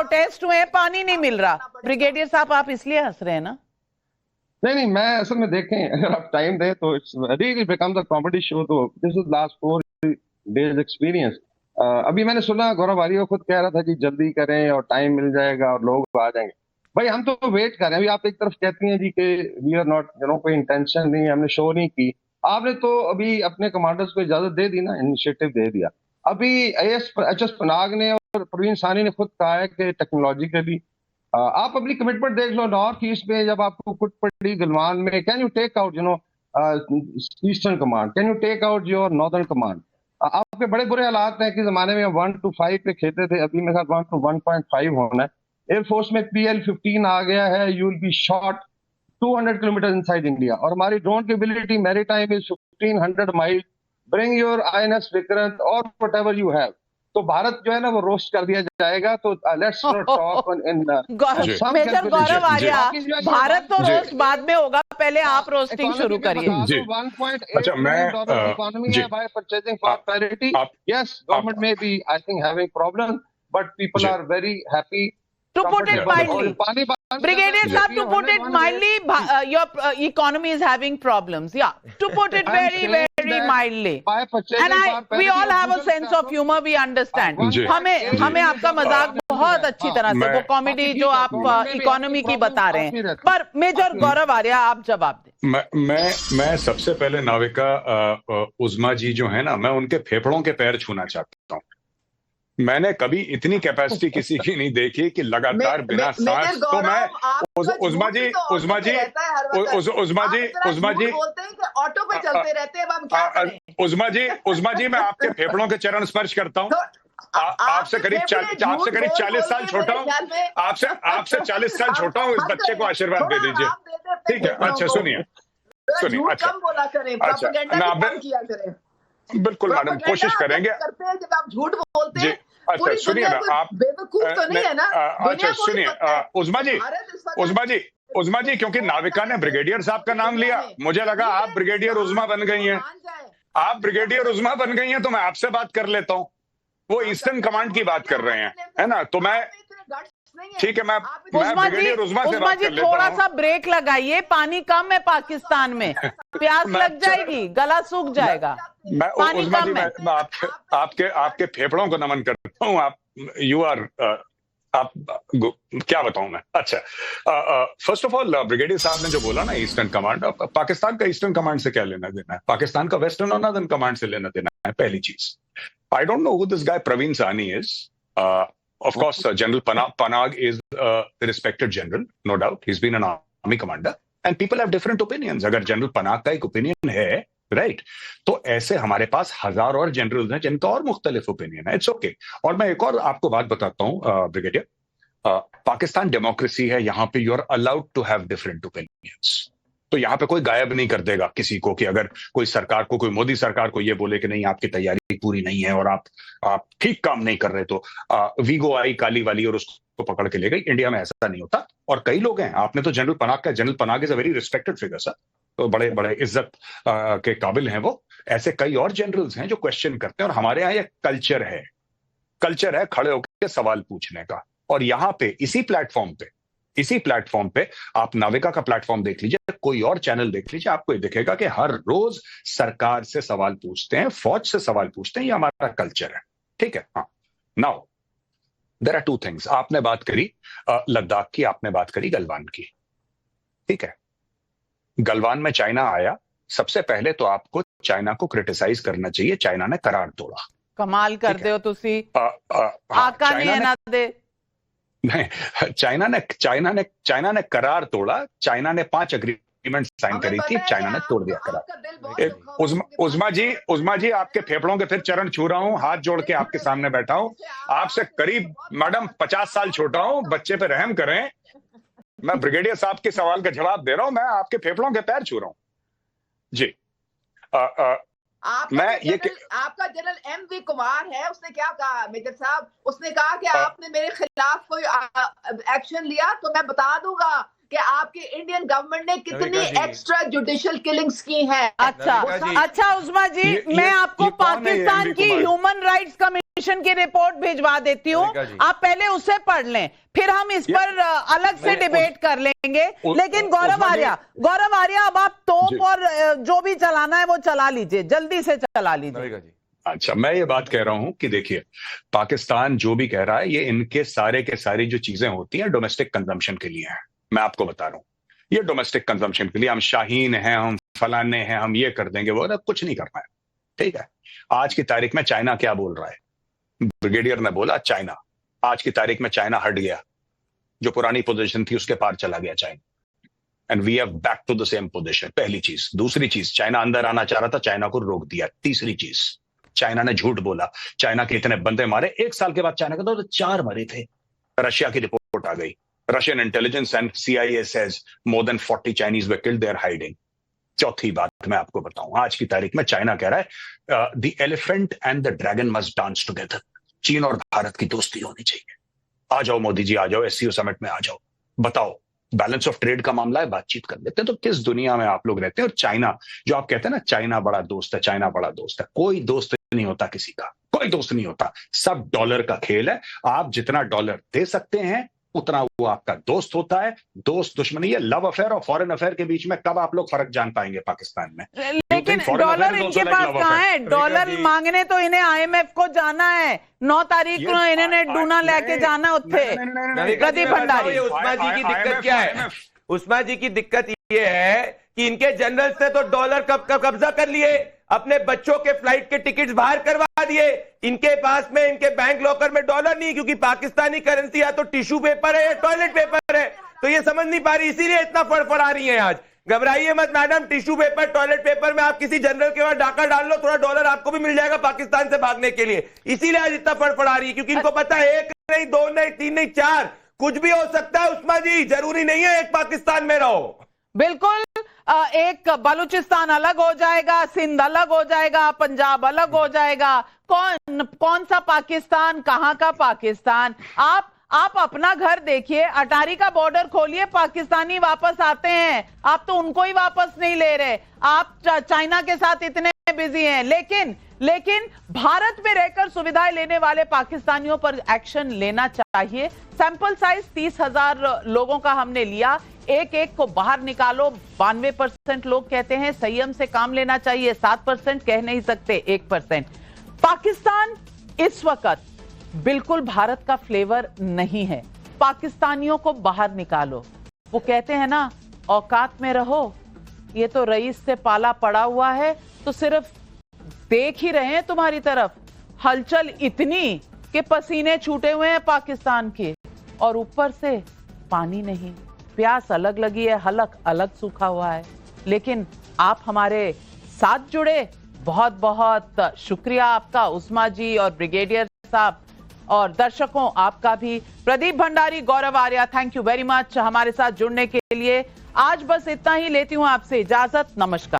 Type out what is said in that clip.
Protest हुए, पानी नहीं मिल रहा। ब्रिगेडियर साहब आप इसलिए हंस रहे हैं ना? नहीं, मैं असल में देखें, अगर आप टाइम दें तो it's really becomes a comedy show. तो this is last 4 days experience. अभी मैंने सुना गौरव वारिया खुद कह रहा था कि जल्दी करें और टाइम मिल जाएगा और लोग आ जाएंगे। भाई हम तो वेट कर रहे हैं। अभी आप एक तरफ कहती हैं जी कि वी आर नॉट, कोई इंटेंशन नहीं है, हमने शो नहीं की। आपने तो अभी अपने कमांडर्स को इजाजत दे दी ना, इनिशिएटिव दे दिया। अभी एच एस पनाग ने और प्रवीण सानी ने खुद कहा है कि टेक्नोलॉजिकली आप अपनी कमिटमेंट देख लो। नॉर्थ ईस्ट में जब आपको कुट पड़ी गलवान में, can you take out eastern command, can you take out your northern command? आपके बड़े बुरे हालात हैं कि जमाने में 1 to 5 पे खेलते थे, अभी मेरे साथ 1 to 1.5 होना है। एयरफोर्स में PL-15 आ गया है, you will be shot 200 kilometre inside India. और हमारी ड्रोन की ability maritime is 1500 mile. Bring your INS Vikrant और व्हाटएवर यू हैव। तो भारत जो है ना वो रोस्ट कर दिया जाएगा। तो let's not talk in Major Gaurav Arya, Bharat तो रोस्ट बाद में होगा, पहले आप रोस्टिंग शुरू करिए। 1.8 billion dollar इकोनॉमी है by purchasing for parity. Yes, government में भी I think having problem, but people are very happy. To put it mildly, Brigadier Saab, to put it mildly, your economy is having problems. Yeah, to put it very, very mildly. And we all have a sense of humor. We understand. हमें आपका मजाक बहुत अच्छी तरह से, वो comedy जो आप इकोनॉमी की बता रहे हैं। पर मेजर गौरव आर्या, आप जवाब दें। मैं सबसे पहले नाविका उज़्मा जी जो है ना, मैं उनके फेफड़ों के पैर छूना चाहता हूँ। मैंने कभी इतनी कैपेसिटी किसी की नहीं देखी कि लगातार बिना सांस। तो मैं उज़्मा जी बोलते हैं कि ऑटो पे चलते रहते हैं, हम क्या करें? उज़्मा जी मैं आपके फेफड़ों के चरण स्पर्श करता हूँ। आपसे करीब 40 साल छोटा हूँ। आपसे 40 साल छोटा हूँ। इस बच्चे को आशीर्वाद दे दीजिए, ठीक है? अच्छा सुनिए। अच्छा, बिल्कुल मैडम, कोशिश करेंगे। जब आप झूठ बोलते हैं, अच्छा सुनिए ना, आप बेवकूफ तो नहीं है ना? अच्छा सुनिए उज़्मा जी, क्योंकि नाविका ने ब्रिगेडियर साहब का नाम लिया, मुझे लगा आप ब्रिगेडियर उज़्मा बन गई हैं। आप ब्रिगेडियर उज़्मा बन गई हैं तो मैं आपसे बात कर लेता हूँ। वो ईस्टर्न कमांड की बात कर रहे हैं, है ना? तो मैं ठीक है, मैं ब्रिगेडियर उज़्मा से बात कर लेता हूं। थोड़ा सा ब्रेक लगाइए, पानी कम है पाकिस्तान में, प्यास लग जाएगी, गला सूख जाएगा। पानी कम है। मैं आपके फेफड़ों को नमन करता हूँ। आप क्या बताऊं मैं? अच्छा, फर्स्ट ऑफ ऑल ब्रिगेडियर साहब ने जो बोला ना ईस्टर्न कमांड, पाकिस्तान का ईस्टर्न कमांड से क्या लेना देना है? पाकिस्तान का वेस्टर्न और नॉर्दर्न कमांड से लेना देना है, पहली चीज। I don't know who this guy Praveen Sani is. Of course, General Panag is a respected general, no doubt. He's been an army commander, and people have different opinions. अगर जनरल पनाग का एक ओपिनियन है, राइट, तो ऐसे हमारे पास हजार और जनरल्स हैं जिनका और मुख्तलिफ ओपिनियन है। It's okay. और मैं एक और आपको बात बताता हूँ ब्रिगेडियर, पाकिस्तान डेमोक्रेसी है, यहाँ पे you are allowed to have different opinions. तो यहाँ पे कोई गायब नहीं कर देगा किसी को कि अगर कोई सरकार को, कोई मोदी सरकार को ये बोले कि नहीं आपकी तैयारी पूरी नहीं है और आप ठीक काम नहीं कर रहे, तो वीगो आई काली वाली और उसको पकड़ के ले गई। इंडिया में ऐसा नहीं होता। और कई लोग हैं, आपने तो general Panag is a very respected figure sir, तो बड़े बड़े इज्जत के काबिल हैं वो। ऐसे कई और जनरल्स हैं जो क्वेश्चन करते हैं, और हमारे यहाँ ये कल्चर है खड़े होकर सवाल पूछने का। और यहाँ पे इसी प्लेटफॉर्म पे आप नाविका का प्लेटफॉर्म देख लीजिए, कोई और चैनल देख लीजिए, आपको ये दिखेगा कि हर रोज सरकार से सवाल पूछते हैं, फौज से सवाल पूछते हैं। ये हमारा कल्चर है, ठीक है? हाँ, now there are two things. आपने बात करी लद्दाख की, आपने बात करी गलवान की, ठीक है? गलवान में चाइना आया, सबसे पहले तो आपको चाइना को क्रिटिसाइज करना चाहिए। चाइना ने करार तोड़ा। कमाल कर दे हो तुसी, आका नहीं ना दे। नहीं, चाइना ने करार तोड़ा। चाइना ने 5 एग्रीमेंट साइन करी थी, चाइना ने तोड़ दिया करार। उज़्मा जी आपके फेफड़ों के फिर चरण छू रहा हूं, हाथ जोड़ के आपके सामने बैठा हूं। आपसे करीब मैडम 50 साल छोटा हूं, बच्चे पे रहम करें। मैं ब्रिगेडियर साहब के सवाल का जवाब दे रहा हूं, मैं आपके फेफड़ों के पैर छू रहा हूं जी। आपका जनरल MV कुमार है, उसने क्या कहा मेजर साहब? उसने कहा कि आपने मेरे खिलाफ कोई एक्शन लिया तो मैं बता दूंगा कि आपकी इंडियन गवर्नमेंट ने कितनी एक्स्ट्रा जुडिशियल किलिंग्स की हैं। अच्छा उज़्मा जी, मैं आपको पाकिस्तान की ह्यूमन राइट्स कमेटी कमीशन की रिपोर्ट भिजवा देती हूँ, आप पहले उसे पढ़ लें, फिर हम इस पर अलग से डिबेट कर लेंगे। लेकिन गौरव आर्या अब आप तोप और जो भी चलाना है वो चला लीजिए, जल्दी से चला लीजिए। अच्छा, मैं ये बात कह रहा हूं कि देखिए, पाकिस्तान जो भी कह रहा है, ये इनके सारे के सारी जो चीजें होती हैं डोमेस्टिक कंजम्पशन के लिए हैं। मैं आपको बता रहा हूं, ये डोमेस्टिक कंजम्पशन के लिए, हम शाहीन हैं, हम फलाने हैं, हम ये कर देंगे, वो कुछ नहीं करना है, ठीक है। आज की तारीख में चाइना क्या बोल रहा है? ब्रिगेडियर ने बोला चाइना, आज की तारीख में चाइना हट गया, जो पुरानी पोजीशन थी उसके पार चला गया China, and we have back to the same position. पहली चीज। दूसरी चीज, चाइना अंदर आना चाह रहा था, चाइना को रोक दिया। तीसरी चीज, चाइना ने झूठ बोला, चाइना के इतने बंदे मारे, 1 साल के बाद चाइना का तो 4 मरे थे। रशिया की रिपोर्ट आ गई, Russian intelligence and CIA says more than 40 Chinese were killed, they are hiding। चौथी बात मैं आपको बताऊं, आज की तारीख में चाइना कह रहा है the elephant and the dragon must dance together. चीन और भारत की दोस्ती होनी चाहिए। आ जाओ मोदी जी, आ जाओ, SCO समिट में आ जाओ, बताओ, बैलेंस ऑफ ट्रेड का मामला है, बातचीत कर लेते हैं। तो किस दुनिया में आप लोग रहते हैं? और चाइना, जो आप कहते हैं ना, चाइना बड़ा दोस्त है, चाइना बड़ा दोस्त है, कोई दोस्त नहीं होता किसी का, कोई दोस्त नहीं होता। सब डॉलर का खेल है। आप जितना डॉलर दे सकते हैं उतना वो आपका दोस्त होता है। दोस्त दुश्मनी, ये लव अफेयर और फॉरेन अफेयर के बीच में कब आप लोग फर्क जान पाएंगे पाकिस्तान में? लेकिन डॉलर इनके पास कहाँ है? डॉलर मांगने तो इन्हें IMF को जाना है, 9 तारीख को इन्होंने डूना लेके जाना उत्थे। प्रदीप भंडारी, उस्मा जी की दिक्कत क्या है? उस्मा जी की दिक्कत ये है कि इनके जनरल्स ने तो डॉलर कब्जा कर लिए, अपने बच्चों के फ्लाइट के टिकट्स बाहर करवा दिए। इनके पास में, इनके बैंक लॉकर में डॉलर नहीं, क्योंकि पाकिस्तानी करेंसी या तो टिश्यू पेपर है या टॉयलेट पेपर है। तो ये समझ नहीं पा रही, इसीलिए इतना फड़फड़ा रही है आज। घबराइए मत madam, tissue paper, toilet paper में आप किसी जनरल के पास डाका डाल लो, थोड़ा डॉलर आपको भी मिल जाएगा पाकिस्तान से भागने के लिए। इसीलिए आज इतना फड़फड़ा रही है, क्योंकि इनको पता है 1 नहीं, 2 नहीं, 3 नहीं, 4 कुछ भी हो सकता है। उस्मा जी, जरूरी नहीं है एक पाकिस्तान में रहो। बिल्कुल, एक बलूचिस्तान अलग हो जाएगा, सिंध अलग हो जाएगा, पंजाब अलग हो जाएगा। कौन सा पाकिस्तान, कहां का पाकिस्तान? आप अपना घर देखिए, अटारी का बॉर्डर खोलिए, पाकिस्तानी वापस आते हैं, आप तो उनको ही वापस नहीं ले रहे। आप चाइना के साथ इतने बिजी हैं, लेकिन भारत में रहकर सुविधाएं लेने वाले पाकिस्तानियों पर एक्शन लेना चाहिए। सैंपल साइज 30,000 लोगों का हमने लिया, एक को बाहर निकालो। 92% लोग कहते हैं संयम से काम लेना चाहिए, 7% कह नहीं सकते, 1%। पाकिस्तान इस वक्त बिल्कुल भारत का फ्लेवर नहीं है। पाकिस्तानियों को बाहर निकालो। वो कहते हैं ना, औकात में रहो। ये तो रईस से पाला पड़ा हुआ है, तो सिर्फ देख ही रहे हैं तुम्हारी तरफ। हलचल इतनी कि पसीने छूटे हुए हैं पाकिस्तान के, और ऊपर से पानी नहीं, प्यास अलग लगी है, हलक अलग सूखा हुआ है। लेकिन आप हमारे साथ जुड़े, बहुत बहुत शुक्रिया आपका उस्मा जी और ब्रिगेडियर साहब, और दर्शकों आपका भी। Pradeep Bhandari, Gaurav Arya, thank you very much हमारे साथ जुड़ने के लिए। आज बस इतना ही, लेती हूं आपसे इजाजत, नमस्कार।